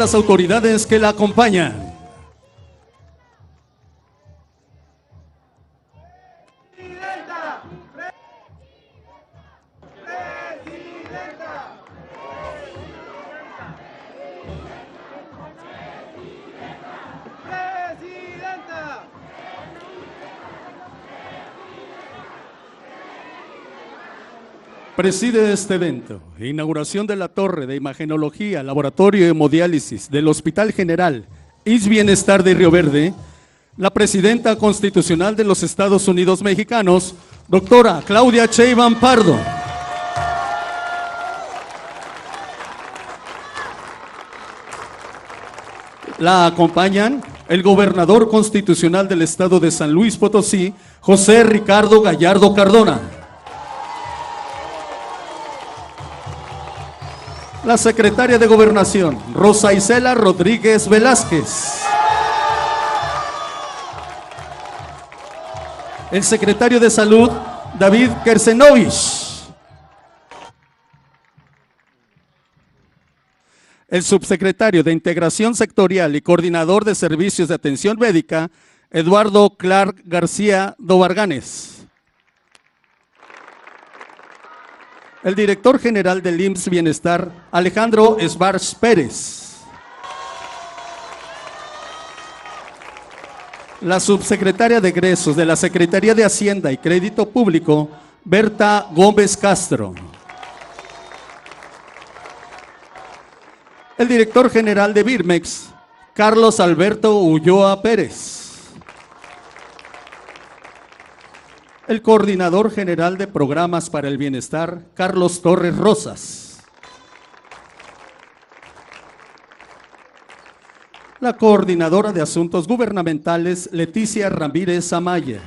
las autoridades que la acompañan. Preside este evento, inauguración de la Torre de Imagenología, Laboratorio de Hemodiálisis del Hospital General IMSS Bienestar de Río Verde, la Presidenta Constitucional de los Estados Unidos Mexicanos, doctora Claudia Sheinbaum Pardo. La acompañan el Gobernador Constitucional del Estado de San Luis Potosí, José Ricardo Gallardo Cardona. La Secretaria de Gobernación, Rosa Isela Rodríguez Velázquez. El Secretario de Salud, David Kersenovich. El Subsecretario de Integración Sectorial y Coordinador de Servicios de Atención Médica, Eduardo Clark García Dobarganes. El Director General del IMSS Bienestar, Alejandro Esbarz Pérez. La Subsecretaria de Egresos de la Secretaría de Hacienda y Crédito Público, Berta Gómez Castro. El Director General de Birmex, Carlos Alberto Ulloa Pérez. El Coordinador General de Programas para el Bienestar, Carlos Torres Rosas. La Coordinadora de Asuntos Gubernamentales, Leticia Ramírez Amaya.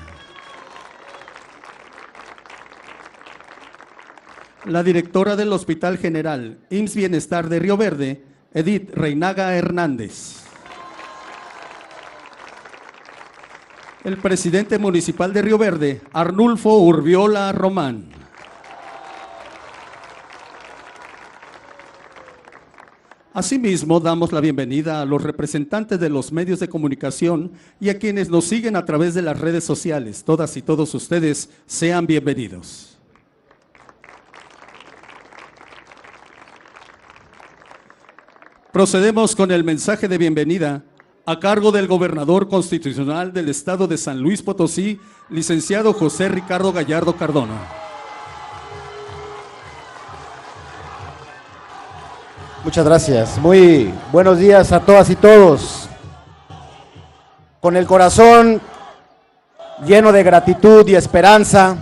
La Directora del Hospital General IMSS Bienestar de Río Verde, Edith Reinaga Hernández. El Presidente Municipal de Río Verde, Arnulfo Urbiola Román. Asimismo, damos la bienvenida a los representantes de los medios de comunicación y a quienes nos siguen a través de las redes sociales. Todas y todos ustedes sean bienvenidos. Procedemos con el mensaje de bienvenida a cargo del Gobernador Constitucional del Estado de San Luis Potosí, licenciado José Ricardo Gallardo Cardona. Muchas gracias. Muy buenos días a todas y todos. Con el corazón lleno de gratitud y esperanza,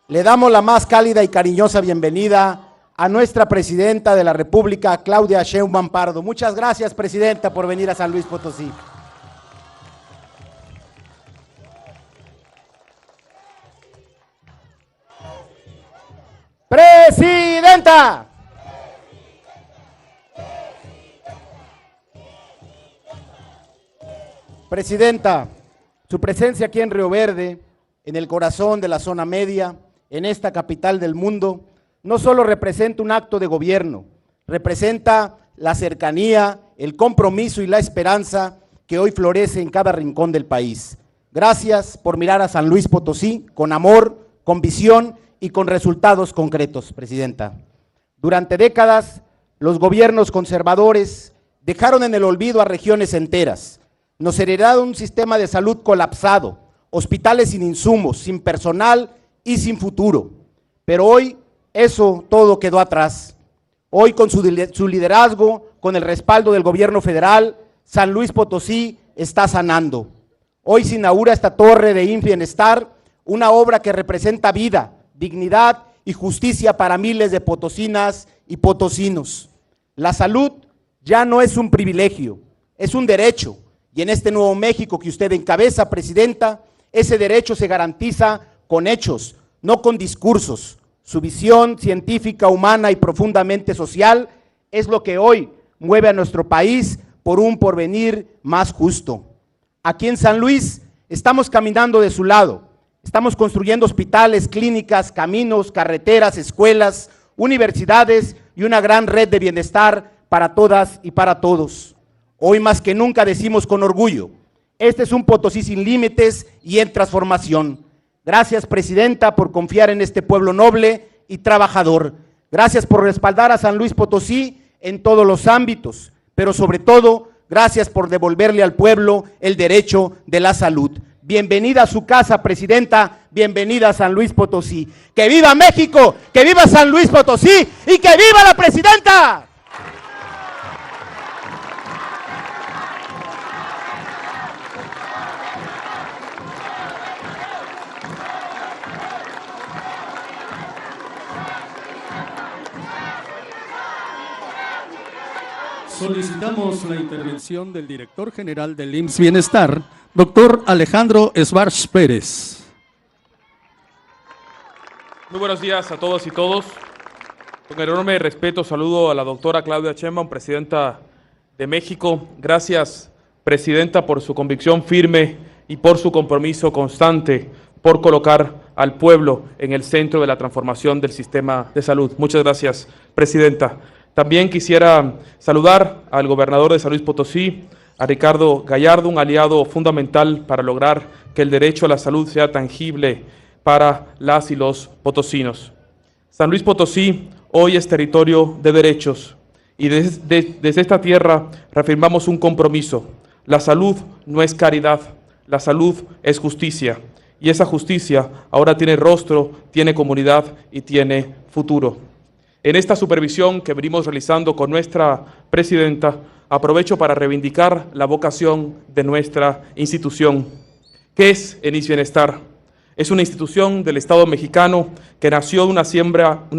le damos la más cálida y cariñosa bienvenida a nuestra Presidenta de la República, Claudia Sheinbaum Pardo. Muchas gracias, Presidenta, por venir a San Luis Potosí. ¡Presidenta! Presidenta, su presencia aquí en Río Verde, en el corazón de la zona media, en esta capital del mundo, no solo representa un acto de gobierno, representa la cercanía, el compromiso y la esperanza que hoy florece en cada rincón del país. Gracias por mirar a San Luis Potosí con amor, con visión y con resultados concretos, Presidenta. Durante décadas, los gobiernos conservadores dejaron en el olvido a regiones enteras. Nos heredaron un sistema de salud colapsado, hospitales sin insumos, sin personal y sin futuro. Pero hoy eso todo quedó atrás. Hoy con su liderazgo, con el respaldo del gobierno federal, San Luis Potosí está sanando. Hoy se inaugura esta torre de IMSS Bienestar, una obra que representa vida, dignidad y justicia para miles de potosinas y potosinos. La salud ya no es un privilegio, es un derecho. Y en este nuevo México que usted encabeza, Presidenta, ese derecho se garantiza con hechos, no con discursos. Su visión científica, humana y profundamente social es lo que hoy mueve a nuestro país por un porvenir más justo. Aquí en San Luis estamos caminando de su lado, estamos construyendo hospitales, clínicas, caminos, carreteras, escuelas, universidades y una gran red de bienestar para todas y para todos. Hoy más que nunca decimos con orgullo, este es un Potosí sin límites y en transformación. Gracias, Presidenta, por confiar en este pueblo noble y trabajador. Gracias por respaldar a San Luis Potosí en todos los ámbitos, pero sobre todo, gracias por devolverle al pueblo el derecho de la salud. Bienvenida a su casa, Presidenta, bienvenida a San Luis Potosí. ¡Que viva México! ¡Que viva San Luis Potosí! ¡Y que viva la Presidenta! Solicitamos la intervención del director general del IMSS Bienestar, doctor Alejandro Esbarch Pérez. Muy buenos días a todos y todos. Con enorme respeto saludo a la doctora Claudia Sheinbaum, presidenta de México. Gracias, presidenta, por su convicción firme y por su compromiso constante por colocar al pueblo en el centro de la transformación del sistema de salud. Muchas gracias, presidenta. También quisiera saludar al gobernador de San Luis Potosí, a Ricardo Gallardo, un aliado fundamental para lograr que el derecho a la salud sea tangible para las y los potosinos. San Luis Potosí hoy es territorio de derechos y desde esta tierra reafirmamos un compromiso. La salud no es caridad, la salud es justicia y esa justicia ahora tiene rostro, tiene comunidad y tiene futuro. En esta supervisión que venimos realizando con nuestra presidenta, aprovecho para reivindicar la vocación de nuestra institución. ¿Qué es el IMSS Bienestar? Es una institución del Estado mexicano que nació de una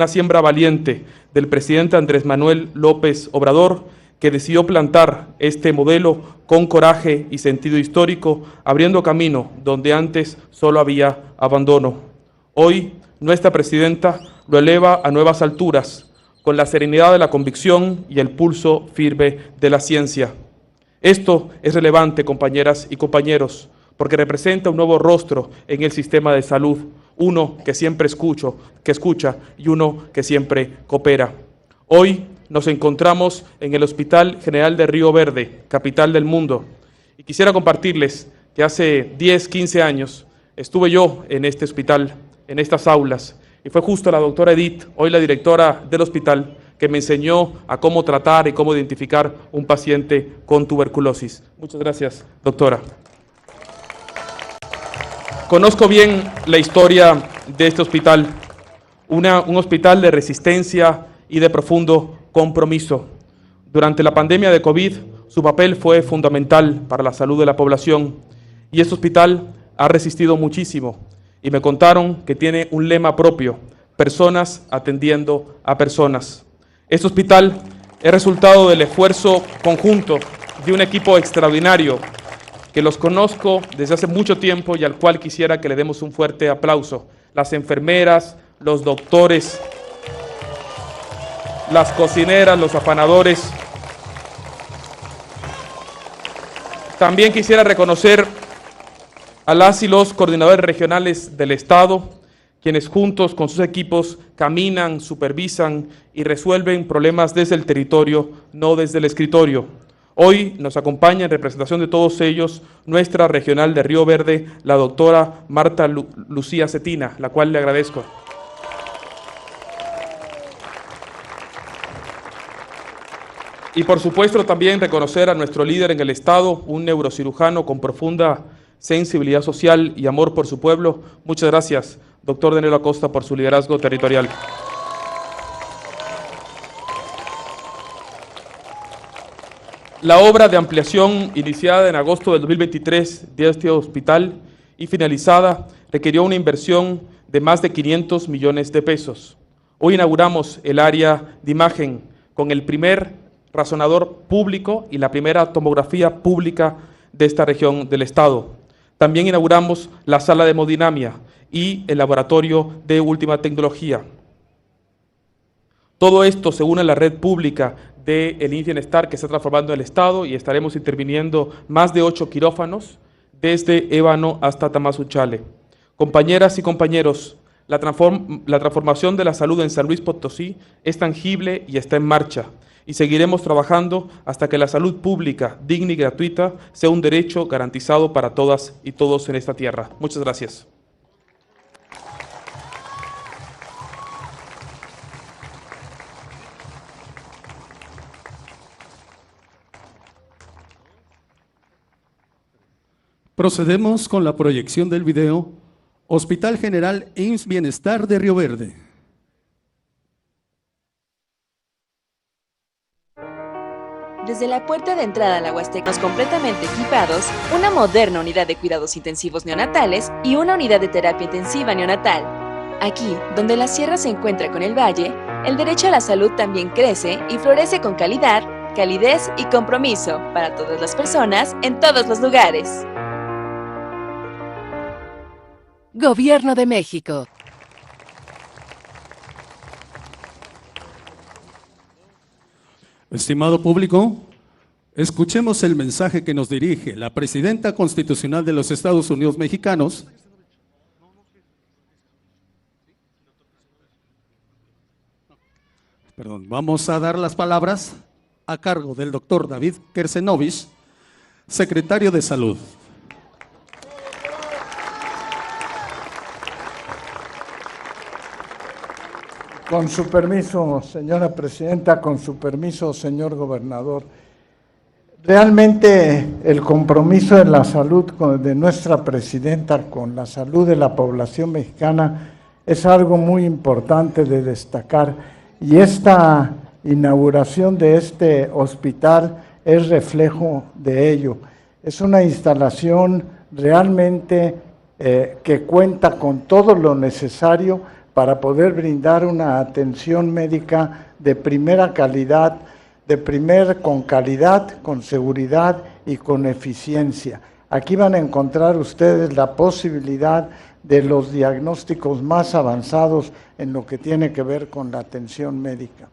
siembra valiente del presidente Andrés Manuel López Obrador, que decidió plantar este modelo con coraje y sentido histórico, abriendo camino donde antes solo había abandono. Hoy, nuestra presidenta lo eleva a nuevas alturas, con la serenidad de la convicción y el pulso firme de la ciencia. Esto es relevante, compañeras y compañeros, porque representa un nuevo rostro en el sistema de salud, uno que siempre escucha y uno que siempre coopera. Hoy nos encontramos en el Hospital General de Río Verde, capital del mundo, y quisiera compartirles que hace 10, 15 años estuve yo en este hospital, en estas aulas, y fue justo la doctora Edith, hoy la directora del hospital, que me enseñó a cómo tratar y cómo identificar un paciente con tuberculosis. Muchas gracias, doctora. Conozco bien la historia de este hospital, un hospital de resistencia y de profundo compromiso. Durante la pandemia de COVID, su papel fue fundamental para la salud de la población y este hospital ha resistido muchísimo. Y me contaron que tiene un lema propio, personas atendiendo a personas. Este hospital es resultado del esfuerzo conjunto de un equipo extraordinario que los conozco desde hace mucho tiempo y al cual quisiera que le demos un fuerte aplauso. Las enfermeras, los doctores, las cocineras, los afanadores. También quisiera reconocer a las y los coordinadores regionales del Estado, quienes juntos con sus equipos caminan, supervisan y resuelven problemas desde el territorio, no desde el escritorio. Hoy nos acompaña en representación de todos ellos nuestra regional de Río Verde, la doctora Marta Lucía Cetina, la cual le agradezco. Y por supuesto también reconocer a nuestro líder en el Estado, un neurocirujano con profunda sensibilidad social y amor por su pueblo. Muchas gracias, doctor Daniel Acosta, por su liderazgo territorial. La obra de ampliación iniciada en agosto del 2023 de este hospital y finalizada requirió una inversión de más de 500 millones de pesos. Hoy inauguramos el área de imagen con el primer razonador público y la primera tomografía pública de esta región del estado. También inauguramos la sala de hemodinamia y el laboratorio de última tecnología. Todo esto se une a la red pública del IMSS Bienestar que está transformando el estado y estaremos interviniendo más de 8 quirófanos desde Ébano hasta Tamazunchale. Compañeras y compañeros, la transformación de la salud en San Luis Potosí es tangible y está en marcha. y seguiremos trabajando hasta que la salud pública, digna y gratuita, sea un derecho garantizado para todas y todos en esta tierra. Muchas gracias. Procedemos con la proyección del video Hospital General IMSS Bienestar de Río Verde. Desde la puerta de entrada a la Huasteca, completamente equipados, una moderna unidad de cuidados intensivos neonatales y una unidad de terapia intensiva neonatal. Aquí, donde la sierra se encuentra con el valle, el derecho a la salud también crece y florece con calidad, calidez y compromiso para todas las personas en todos los lugares. Gobierno de México. Estimado público, escuchemos el mensaje que nos dirige la Presidenta Constitucional de los Estados Unidos Mexicanos, vamos a dar las palabras a cargo del doctor David Kersenovich, secretario de Salud. Con su permiso, señora presidenta, con su permiso, señor gobernador. Realmente el compromiso de la salud de nuestra presidenta con la salud de la población mexicana es algo muy importante de destacar, y esta inauguración de este hospital es reflejo de ello. Es una instalación realmente que cuenta con todo lo necesario para poder brindar una atención médica de primera calidad, con calidad, con seguridad y con eficiencia. Aquí van a encontrar ustedes la posibilidad de los diagnósticos más avanzados en lo que tiene que ver con la atención médica.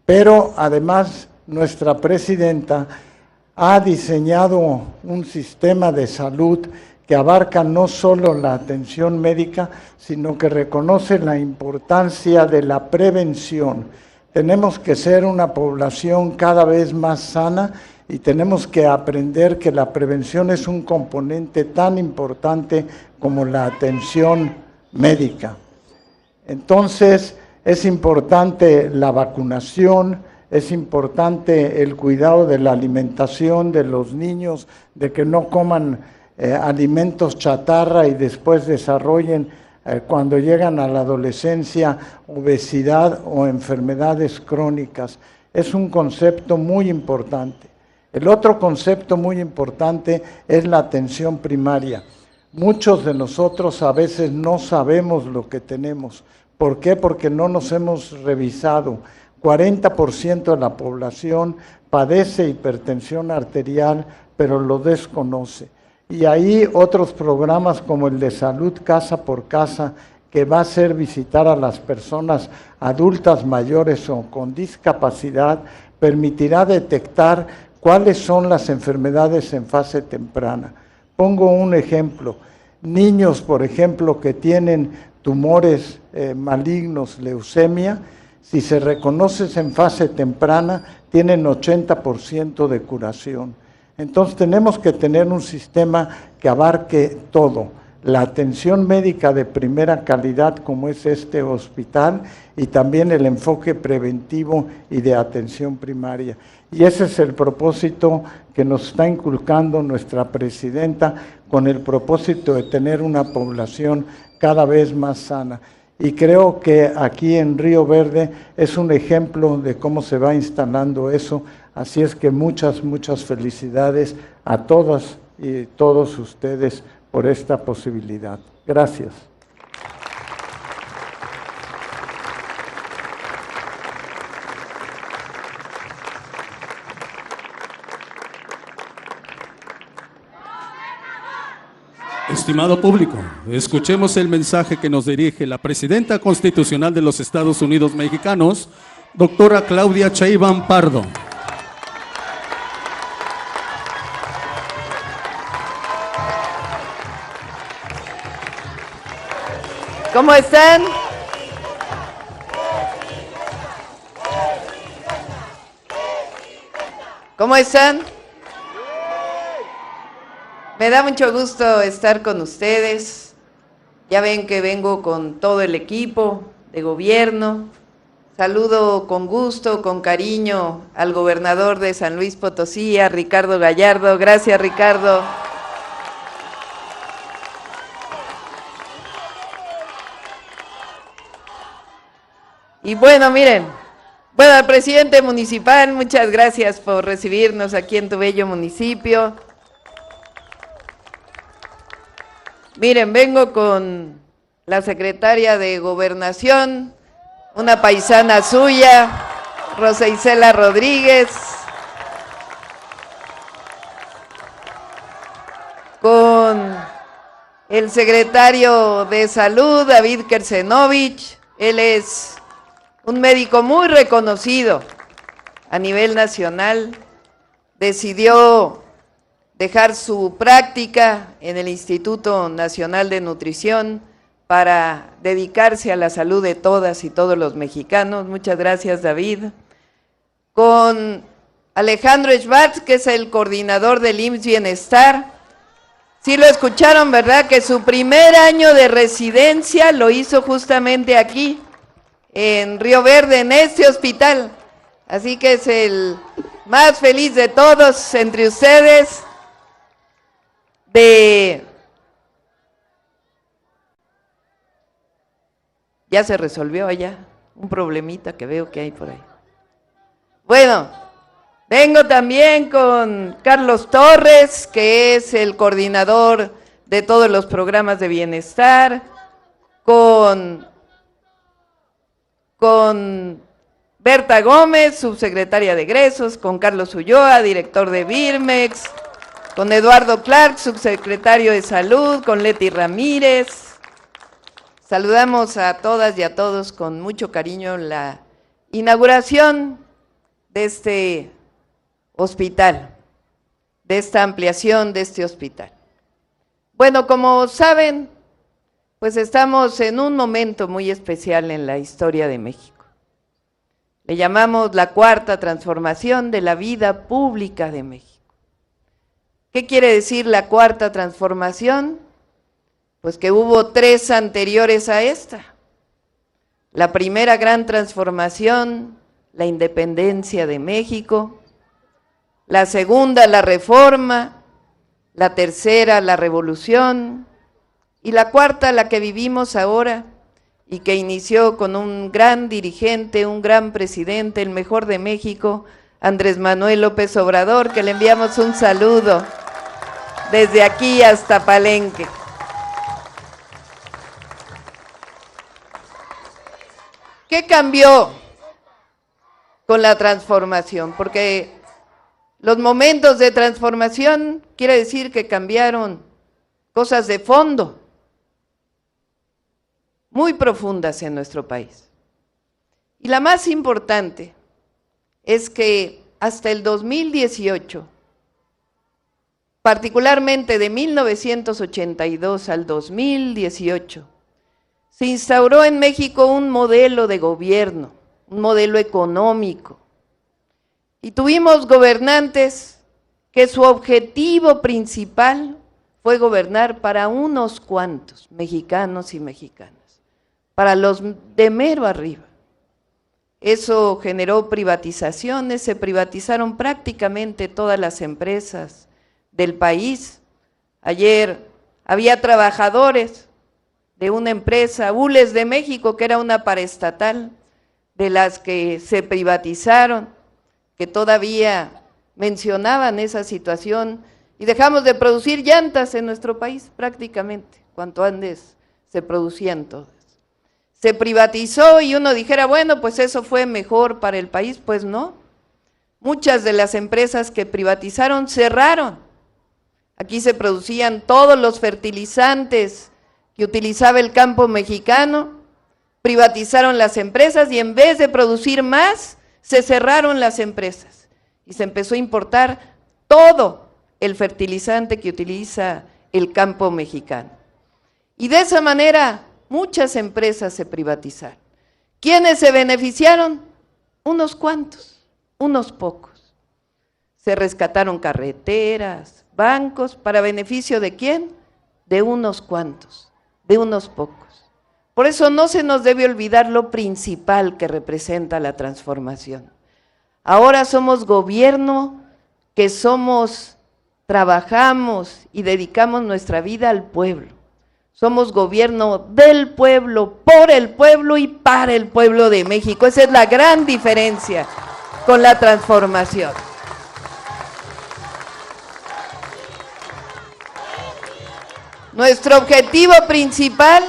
Pero además nuestra presidenta ha diseñado un sistema de salud que abarca no solo la atención médica, sino que reconoce la importancia de la prevención. Tenemos que ser una población cada vez más sana y tenemos que aprender que la prevención es un componente tan importante como la atención médica. Entonces, es importante la vacunación, es importante el cuidado de la alimentación de los niños, de que no coman alimentos chatarra y después desarrollen, cuando llegan a la adolescencia, obesidad o enfermedades crónicas. Es un concepto muy importante. El otro concepto muy importante es la atención primaria. Muchos de nosotros a veces no sabemos lo que tenemos. ¿Por qué? Porque no nos hemos revisado. 40% de la población padece hipertensión arterial, pero lo desconoce. Y ahí otros programas como el de salud casa por casa, que va a ser visitar a las personas adultas mayores o con discapacidad, permitirá detectar cuáles son las enfermedades en fase temprana. Pongo un ejemplo: niños, por ejemplo, que tienen tumores malignos, leucemia, si se reconoce en fase temprana, tienen 80% de curación. Entonces tenemos que tener un sistema que abarque todo, la atención médica de primera calidad como es este hospital y también el enfoque preventivo y de atención primaria. Y ese es el propósito que nos está inculcando nuestra presidenta, con el propósito de tener una población cada vez más sana. Y creo que aquí en Río Verde es un ejemplo de cómo se va instalando eso. Así es que muchas felicidades a todas y todos ustedes por esta posibilidad. Gracias. Estimado público, escuchemos el mensaje que nos dirige la Presidenta Constitucional de los Estados Unidos Mexicanos, doctora Claudia Sheinbaum Pardo. ¿Cómo están? ¿Cómo están? Me da mucho gusto estar con ustedes. Ya ven que vengo con todo el equipo de gobierno. Saludo con gusto, con cariño al gobernador de San Luis Potosí, a Ricardo Gallardo. Gracias, Ricardo. Y bueno, miren, al presidente municipal, muchas gracias por recibirnos aquí en tu bello municipio. Miren, vengo con la secretaria de Gobernación, una paisana suya, Rosa Isela Rodríguez, con el secretario de Salud, David Kersenovich. Él es un médico muy reconocido a nivel nacional. Decidió dejar su práctica en el Instituto Nacional de Nutrición para dedicarse a la salud de todas y todos los mexicanos. Muchas gracias, David. Con Alejandro Schwartz, que es el coordinador del IMSS Bienestar. Sí lo escucharon, ¿verdad? Que su primer año de residencia lo hizo justamente aquí, en Río Verde, en este hospital. Así que es el más feliz de todos entre ustedes Ya se resolvió allá un problemita que veo que hay por ahí. Bueno, vengo también con Carlos Torres, que es el coordinador de todos los programas de bienestar, con Berta Gómez, subsecretaria de egresos, con Carlos Ulloa, director de Birmex, con Eduardo Clark, subsecretario de Salud, con Leti Ramírez. Saludamos a todas y a todos con mucho cariño la inauguración de este hospital, de esta ampliación de este hospital. Bueno, como saben, pues estamos en un momento muy especial en la historia de México. Le llamamos la cuarta transformación de la vida pública de México. ¿Qué quiere decir la cuarta transformación? Pues que hubo 3 anteriores a esta. La primera gran transformación, la independencia de México. La segunda, la reforma. La tercera, la revolución. Y la cuarta, la que vivimos ahora y que inició con un gran dirigente, un gran presidente, el mejor de México, Andrés Manuel López Obrador, que le enviamos un saludo desde aquí hasta Palenque. ¿Qué cambió con la transformación? Porque los momentos de transformación quiere decir que cambiaron cosas de fondo, muy profundas en nuestro país. Y la más importante es que hasta el 2018, particularmente de 1982 al 2018, se instauró en México un modelo de gobierno, un modelo económico. Y tuvimos gobernantes que su objetivo principal fue gobernar para unos cuantos mexicanos y mexicanas, para los de mero arriba. Eso generó privatizaciones, se privatizaron prácticamente todas las empresas del país. Ayer había trabajadores de una empresa, Hules de México, que era una paraestatal, de las que se privatizaron, que todavía mencionaban esa situación, y dejamos de producir llantas en nuestro país prácticamente, cuanto antes se producían todas. Se privatizó y uno dijera, bueno, pues eso fue mejor para el país, pues no. Muchas de las empresas que privatizaron cerraron. Aquí se producían todos los fertilizantes que utilizaba el campo mexicano, privatizaron las empresas y en vez de producir más, se cerraron las empresas y se empezó a importar todo el fertilizante que utiliza el campo mexicano. Y de esa manera muchas empresas se privatizaron. ¿Quiénes se beneficiaron? Unos cuantos, unos pocos. se rescataron carreteras, bancos, ¿para beneficio de quién? De unos cuantos, de unos pocos. Por eso no se nos debe olvidar lo principal que representa la transformación. Ahora somos gobierno que trabajamos y dedicamos nuestra vida al pueblo. Somos gobierno del pueblo, por el pueblo y para el pueblo de México. Esa es la gran diferencia con la transformación. Nuestro objetivo principal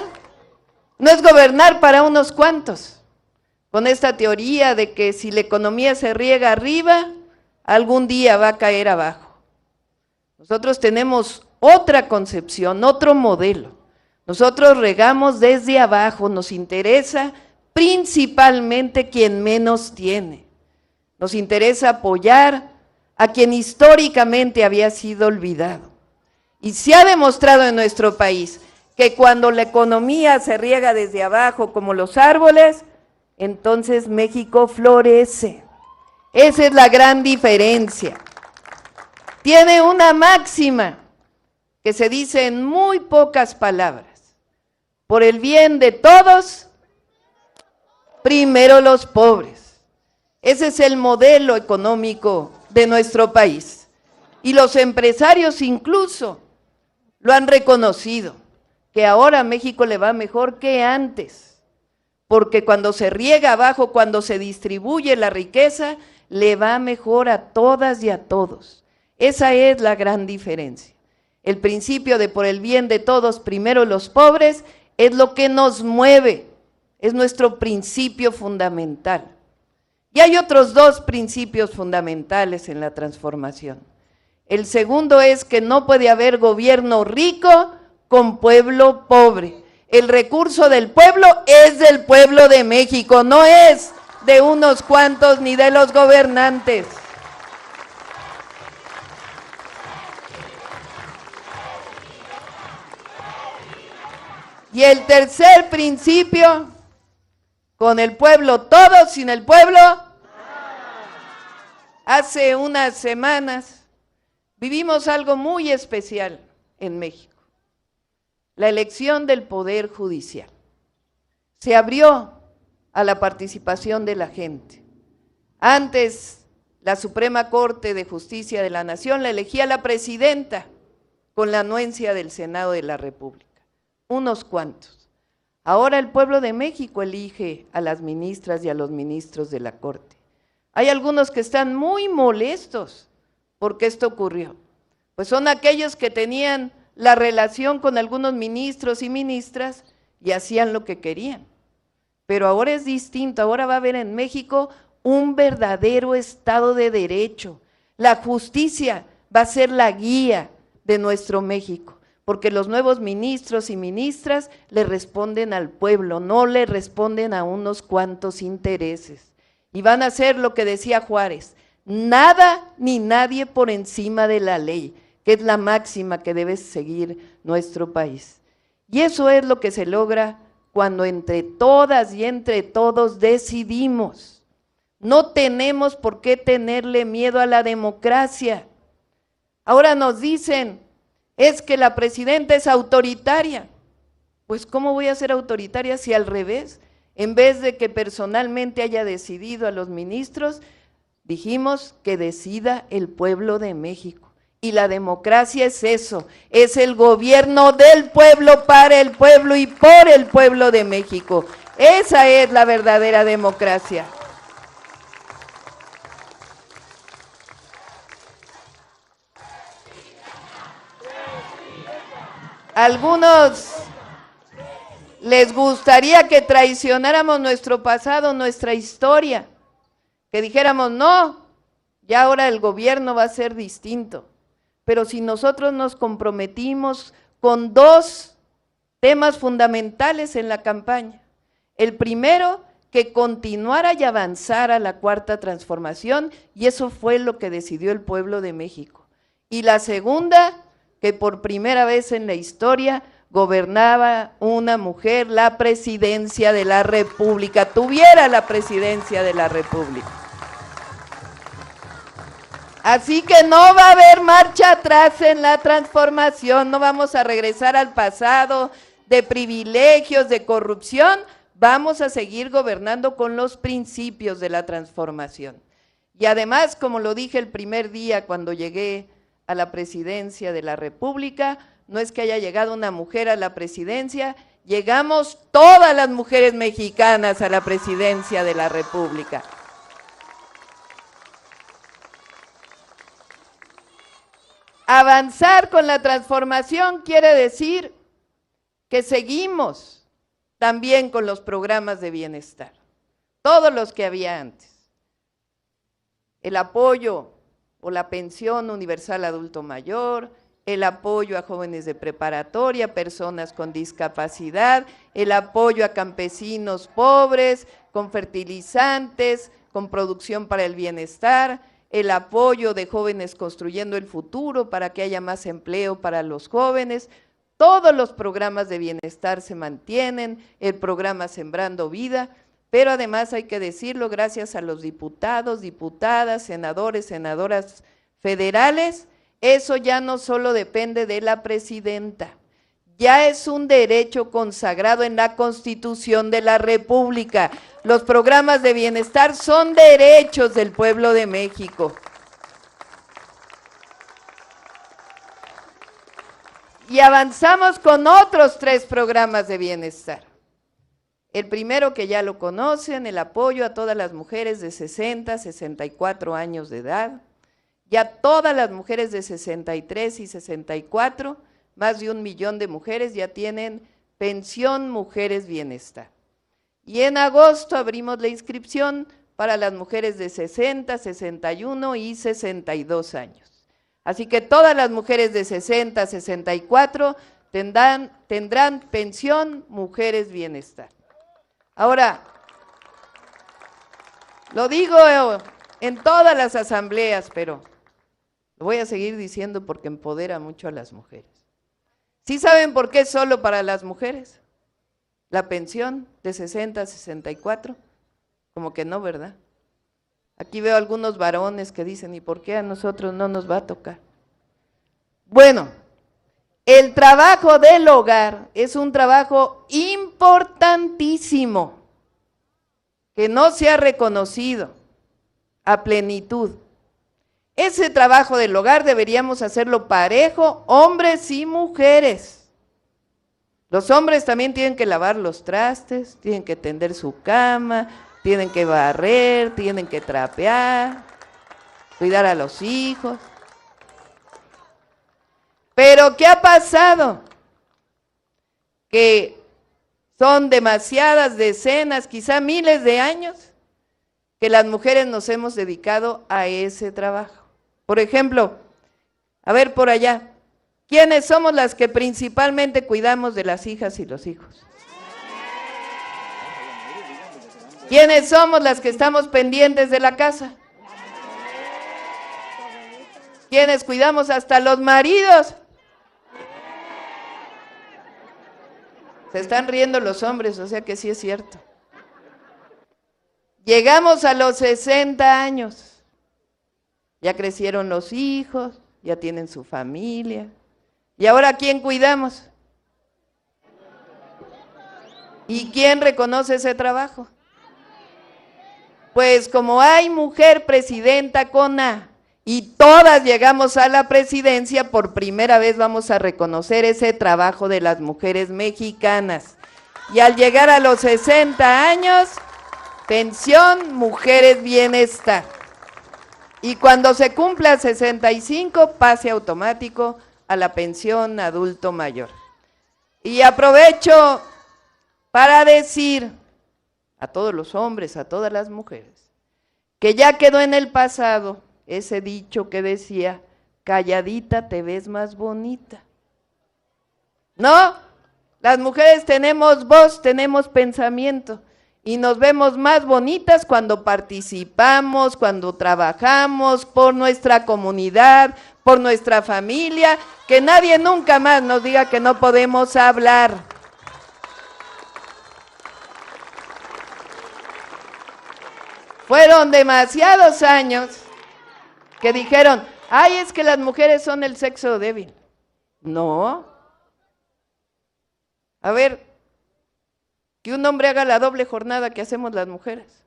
no es gobernar para unos cuantos, con esta teoría de que si la economía se riega arriba, algún día va a caer abajo. Nosotros tenemos otra concepción, otro modelo. Nosotros regamos desde abajo, nos interesa principalmente quien menos tiene. Nos interesa apoyar a quien históricamente había sido olvidado. Y se ha demostrado en nuestro país que cuando la economía se riega desde abajo como los árboles, entonces México florece. Esa es la gran diferencia. Tiene una máxima que se dice en muy pocas palabras. Por el bien de todos, primero los pobres. Ese es el modelo económico de nuestro país. Y los empresarios incluso lo han reconocido, que ahora a México le va mejor que antes, porque cuando se riega abajo, cuando se distribuye la riqueza, le va mejor a todas y a todos. Esa es la gran diferencia. El principio de por el bien de todos, primero los pobres, es lo que nos mueve, es nuestro principio fundamental. Y hay otros dos principios fundamentales en la transformación. El segundo es que no puede haber gobierno rico con pueblo pobre. El recurso del pueblo es del pueblo de México, no es de unos cuantos ni de los gobernantes. Y el tercer principio, con el pueblo todo, sin el pueblo. Hace unas semanas vivimos algo muy especial en México, la elección del Poder Judicial. Se abrió a la participación de la gente. Antes, la Suprema Corte de Justicia de la Nación la elegía la presidenta con la anuencia del Senado de la República. Unos cuantos. Ahora el pueblo de México elige a las ministras y a los ministros de la Corte. Hay algunos que están muy molestos porque esto ocurrió. Pues son aquellos que tenían la relación con algunos ministros y ministras y hacían lo que querían. Pero ahora es distinto, ahora va a haber en México un verdadero Estado de Derecho. La justicia va a ser la guía de nuestro México, porque los nuevos ministros y ministras le responden al pueblo, no le responden a unos cuantos intereses. Y van a hacer lo que decía Juárez, nada ni nadie por encima de la ley, que es la máxima que debe seguir nuestro país. Y eso es lo que se logra cuando entre todas y entre todos decidimos. No tenemos por qué tenerle miedo a la democracia. Ahora nos dicen, es que la presidenta es autoritaria. Pues ¿cómo voy a ser autoritaria si al revés? En vez de que personalmente haya decidido a los ministros, dijimos que decida el pueblo de México. Y la democracia es eso, es el gobierno del pueblo, para el pueblo y por el pueblo de México. Esa es la verdadera democracia. Algunos les gustaría que traicionáramos nuestro pasado, nuestra historia, que dijéramos, no, ya ahora el gobierno va a ser distinto. Pero si nosotros nos comprometimos con dos temas fundamentales en la campaña. El primero, que continuara y avanzara la cuarta transformación, y eso fue lo que decidió el pueblo de México. Y la segunda, que por primera vez en la historia gobernaba una mujer la presidencia de la República, tuviera la presidencia de la República. Así que no va a haber marcha atrás en la transformación, no vamos a regresar al pasado de privilegios, de corrupción, vamos a seguir gobernando con los principios de la transformación. Y además, como lo dije el primer día cuando llegué a la presidencia de la República, no es que haya llegado una mujer a la presidencia, llegamos todas las mujeres mexicanas a la presidencia de la República. Avanzar con la transformación quiere decir que seguimos también con los programas de bienestar, todos los que había antes. El apoyo o la pensión universal adulto mayor, el apoyo a jóvenes de preparatoria, personas con discapacidad, el apoyo a campesinos pobres, con fertilizantes, con producción para el bienestar, el apoyo de jóvenes construyendo el futuro para que haya más empleo para los jóvenes. Todos los programas de bienestar se mantienen, el programa Sembrando Vida, pero además hay que decirlo, gracias a los diputados, diputadas, senadores, senadoras federales, eso ya no solo depende de la presidenta, ya es un derecho consagrado en la Constitución de la República. Los programas de bienestar son derechos del pueblo de México. Y avanzamos con otros 3 programas de bienestar. El primero, que ya lo conocen, el apoyo a todas las mujeres de 60, 64 años de edad, ya todas las mujeres de 63 y 64, más de 1 millón de mujeres ya tienen pensión Mujeres Bienestar. Y en agosto abrimos la inscripción para las mujeres de 60, 61 y 62 años. Así que todas las mujeres de 60, 64 tendrán pensión Mujeres Bienestar. Ahora, lo digo en todas las asambleas, pero lo voy a seguir diciendo porque empodera mucho a las mujeres. ¿Sí saben por qué es solo para las mujeres? La pensión de 60 a 64, como que no, ¿verdad? Aquí veo algunos varones que dicen, ¿y por qué a nosotros no nos va a tocar? Bueno, el trabajo del hogar es un trabajo importantísimo, que no se ha reconocido a plenitud. Ese trabajo del hogar deberíamos hacerlo parejo, hombres y mujeres. Los hombres también tienen que lavar los trastes, tienen que tender su cama, tienen que barrer, tienen que trapear, cuidar a los hijos. Pero ¿qué ha pasado? Que son demasiadas decenas, quizá miles de años, que las mujeres nos hemos dedicado a ese trabajo. Por ejemplo, a ver por allá, ¿quiénes somos las que principalmente cuidamos de las hijas y los hijos? ¿Quiénes somos las que estamos pendientes de la casa? ¿Quiénes cuidamos hasta los maridos? Se están riendo los hombres, o sea que sí es cierto. Llegamos a los 60 años. Ya crecieron los hijos, ya tienen su familia. ¿Y ahora a quién cuidamos? ¿Y quién reconoce ese trabajo? Pues como hay mujer presidenta con A, y todas llegamos a la presidencia, por primera vez vamos a reconocer ese trabajo de las mujeres mexicanas. Y al llegar a los 60 años, pensión Mujeres Bienestar. Y cuando se cumpla 65, pase automático a la pensión adulto mayor. Y aprovecho para decir a todos los hombres, a todas las mujeres, que ya quedó en el pasado ese dicho que decía, calladita te ves más bonita. No, las mujeres tenemos voz, tenemos pensamiento. Y nos vemos más bonitas cuando participamos, cuando trabajamos por nuestra comunidad, por nuestra familia, que nadie nunca más nos diga que no podemos hablar. Fueron demasiados años que dijeron, ay, es que las mujeres son el sexo débil. No. A ver, que un hombre haga la doble jornada que hacemos las mujeres.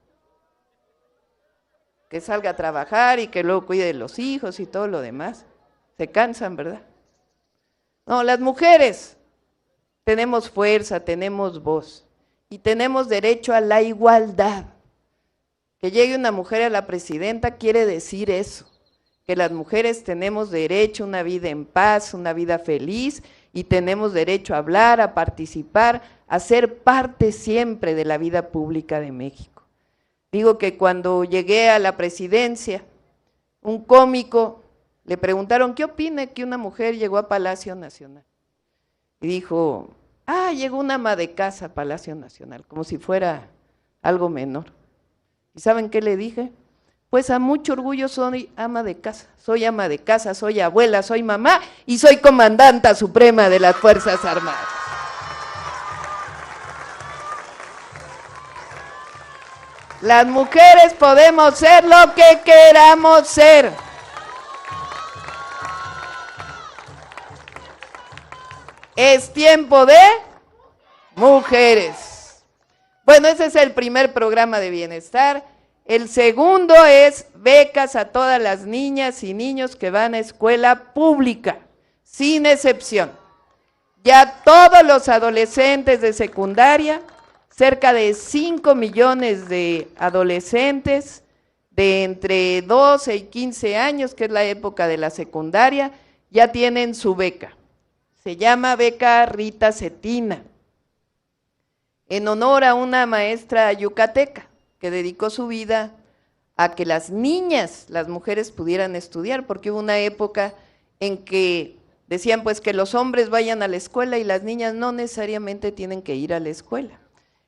Que salga a trabajar y que luego cuide de los hijos y todo lo demás. Se cansan, ¿verdad? No, las mujeres tenemos fuerza, tenemos voz y tenemos derecho a la igualdad. Que llegue una mujer a la presidenta quiere decir eso, que las mujeres tenemos derecho a una vida en paz, una vida feliz y tenemos derecho a hablar, a participar, a ser parte siempre de la vida pública de México. Digo que cuando llegué a la presidencia, un cómico le preguntaron, ¿qué opina que una mujer llegó a Palacio Nacional? Y dijo, llegó una ama de casa a Palacio Nacional, como si fuera algo menor. ¿Y saben qué le dije? Pues a mucho orgullo soy ama de casa, soy abuela, soy mamá y soy comandanta suprema de las Fuerzas Armadas. Las mujeres podemos ser lo que queramos ser. Es tiempo de mujeres. Bueno, ese es el primer programa de bienestar. El segundo es becas a todas las niñas y niños que van a escuela pública, sin excepción. Ya todos los adolescentes de secundaria, cerca de 5 millones de adolescentes de entre 12 y 15 años, que es la época de la secundaria, ya tienen su beca. Se llama beca Rita Cetina, en honor a una maestra yucateca que dedicó su vida a que las niñas, las mujeres pudieran estudiar, porque hubo una época en que decían pues que los hombres vayan a la escuela y las niñas no necesariamente tienen que ir a la escuela.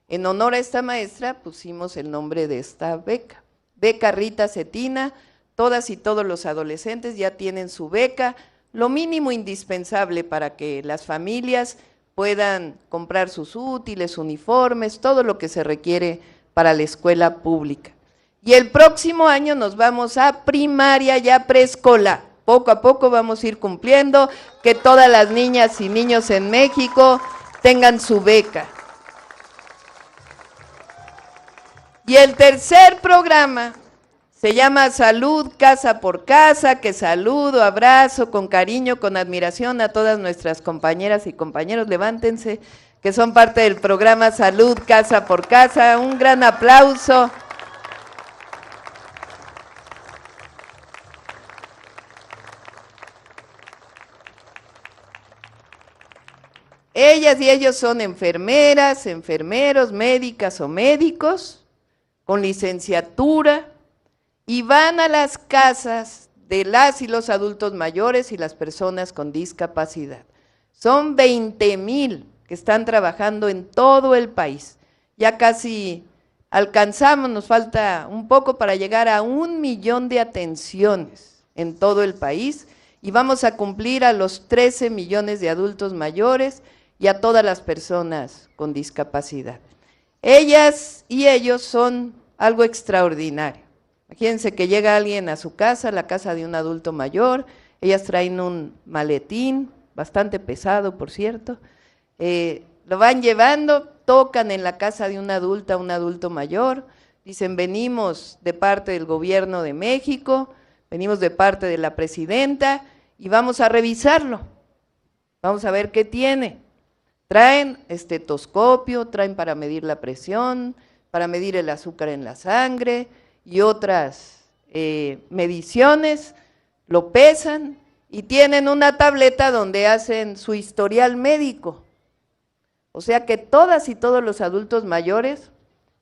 En honor a esta maestra pusimos el nombre de esta beca, beca Rita Cetina. Todas y todos los adolescentes ya tienen su beca, lo mínimo indispensable para que las familias puedan comprar sus útiles, uniformes, todo lo que se requiere para la escuela pública. Y el próximo año nos vamos a primaria y a preescolar. Poco a poco vamos a ir cumpliendo que todas las niñas y niños en México tengan su beca. Y el tercer programa se llama Salud Casa por Casa, que saludo, abrazo con cariño, con admiración a todas nuestras compañeras y compañeros, levántense, que son parte del programa Salud Casa por Casa. Un gran aplauso. Ellas y ellos son enfermeras, enfermeros, médicas o médicos, con licenciatura, y van a las casas de las y los adultos mayores y las personas con discapacidad. Son 20,000 que están trabajando en todo el país. Ya casi alcanzamos, nos falta un poco para llegar a 1 millón de atenciones en todo el país y vamos a cumplir a los 13 millones de adultos mayores y a todas las personas con discapacidad. Ellas y ellos son algo extraordinario. Imagínense que llega alguien a su casa, la casa de un adulto mayor, ellas traen un maletín, bastante pesado por cierto, lo van llevando, tocan en la casa de una adulta, un adulto mayor, dicen venimos de parte del gobierno de México, venimos de parte de la presidenta y vamos a revisarlo, vamos a ver qué tiene. Traen estetoscopio, traen para medir la presión, para medir el azúcar en la sangre y otras mediciones, lo pesan y tienen una tableta donde hacen su historial médico. O sea que todas y todos los adultos mayores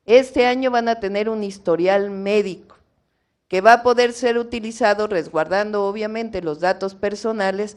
este año van a tener un historial médico que va a poder ser utilizado resguardando obviamente los datos personales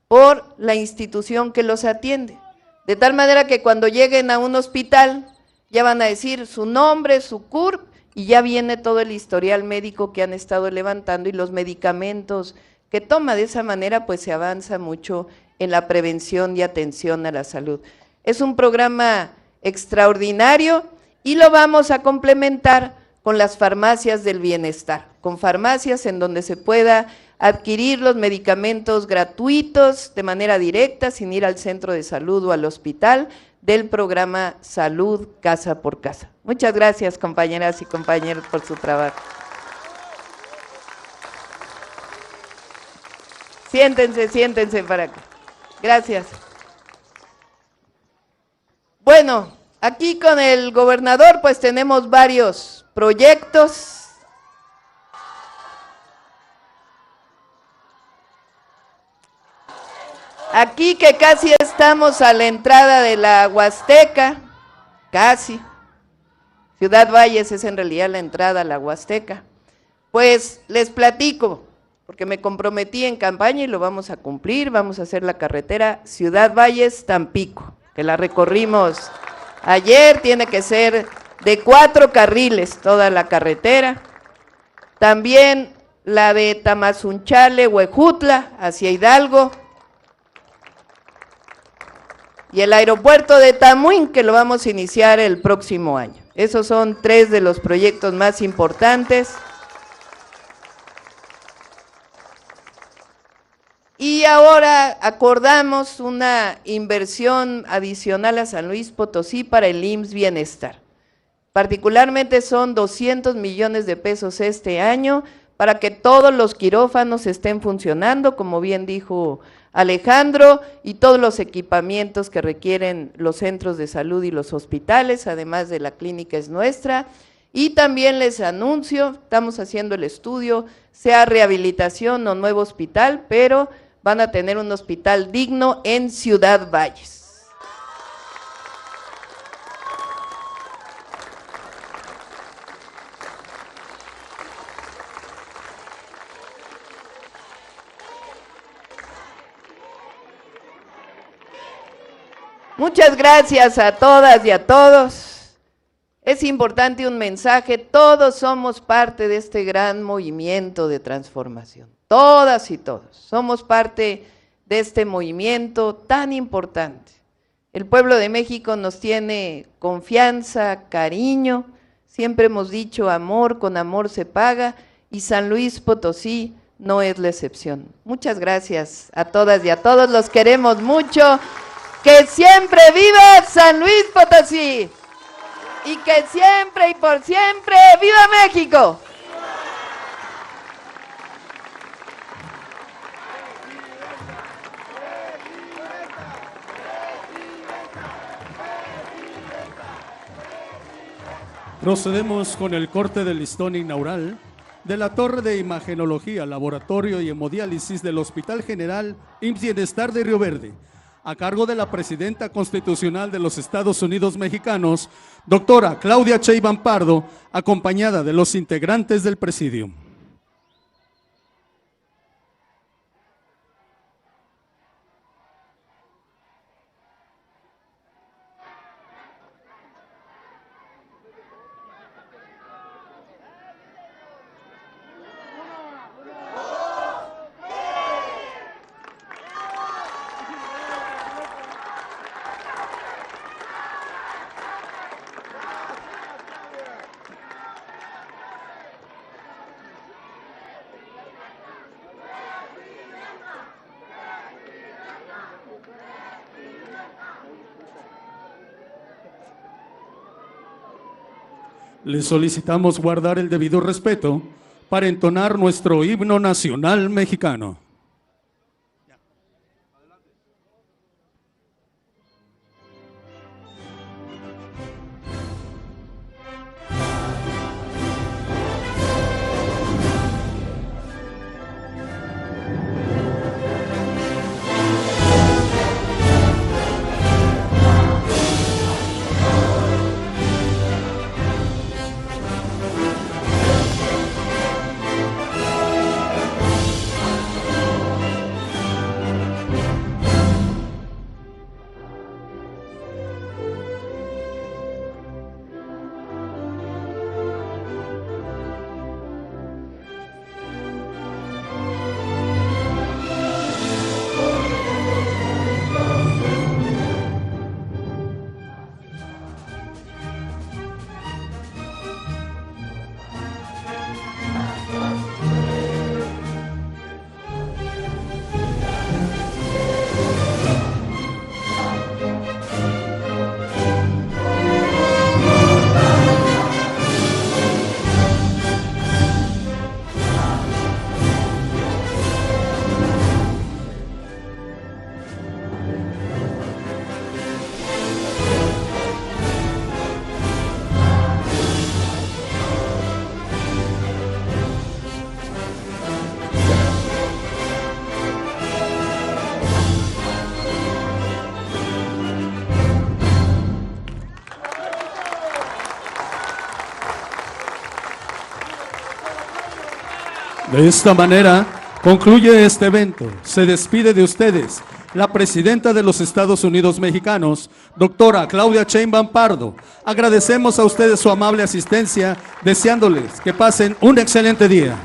por la institución que los atiende. De tal manera que cuando lleguen a un hospital ya van a decir su nombre, su CURP y ya viene todo el historial médico que han estado levantando y los medicamentos que toma. De esa manera pues se avanza mucho en la prevención y atención a la salud. Es un programa extraordinario y lo vamos a complementar con las farmacias del bienestar, con farmacias en donde se pueda adquirir los medicamentos gratuitos de manera directa, sin ir al centro de salud o al hospital, del programa Salud Casa por Casa. Muchas gracias, compañeras y compañeros, por su trabajo. Siéntense para acá. Gracias. Bueno, aquí con el gobernador pues tenemos varios proyectos. Aquí que casi estamos a la entrada de la Huasteca, casi. Ciudad Valles es en realidad la entrada a la Huasteca. Pues les platico, porque me comprometí en campaña y lo vamos a cumplir, vamos a hacer la carretera Ciudad Valles-Tampico, que la recorrimos ayer, tiene que ser de 4 carriles toda la carretera. También la de Tamazunchale, Huejutla, hacia Hidalgo. Y el aeropuerto de Tamuín, que lo vamos a iniciar el próximo año. Esos son 3 de los proyectos más importantes. Y ahora acordamos una inversión adicional a San Luis Potosí para el IMSS Bienestar. Particularmente son 200 millones de pesos este año para que todos los quirófanos estén funcionando, como bien dijo Alejandro, y todos los equipamientos que requieren los centros de salud y los hospitales, además de la clínica Es Nuestra. Y también les anuncio, estamos haciendo el estudio, sea rehabilitación o nuevo hospital, pero van a tener un hospital digno en Ciudad Valles. Muchas gracias a todas y a todos. Es importante un mensaje, todos somos parte de este gran movimiento de transformación, todas y todos, somos parte de este movimiento tan importante. El pueblo de México nos tiene confianza, cariño, siempre hemos dicho amor con amor se paga, y San Luis Potosí no es la excepción. Muchas gracias a todas y a todos, los queremos mucho. Que siempre viva San Luis Potosí y que siempre y por siempre viva México. Procedemos con el corte del listón inaugural de la Torre de Imagenología, Laboratorio y Hemodiálisis del Hospital General IMSS Bienestar de Río Verde, a cargo de la Presidenta Constitucional de los Estados Unidos Mexicanos, doctora Claudia Sheinbaum Pardo, acompañada de los integrantes del Presidium. Les solicitamos guardar el debido respeto para entonar nuestro himno nacional mexicano. De esta manera, concluye este evento. Se despide de ustedes la presidenta de los Estados Unidos mexicanos, doctora Claudia Sheinbaum Pardo. Agradecemos a ustedes su amable asistencia, deseándoles que pasen un excelente día.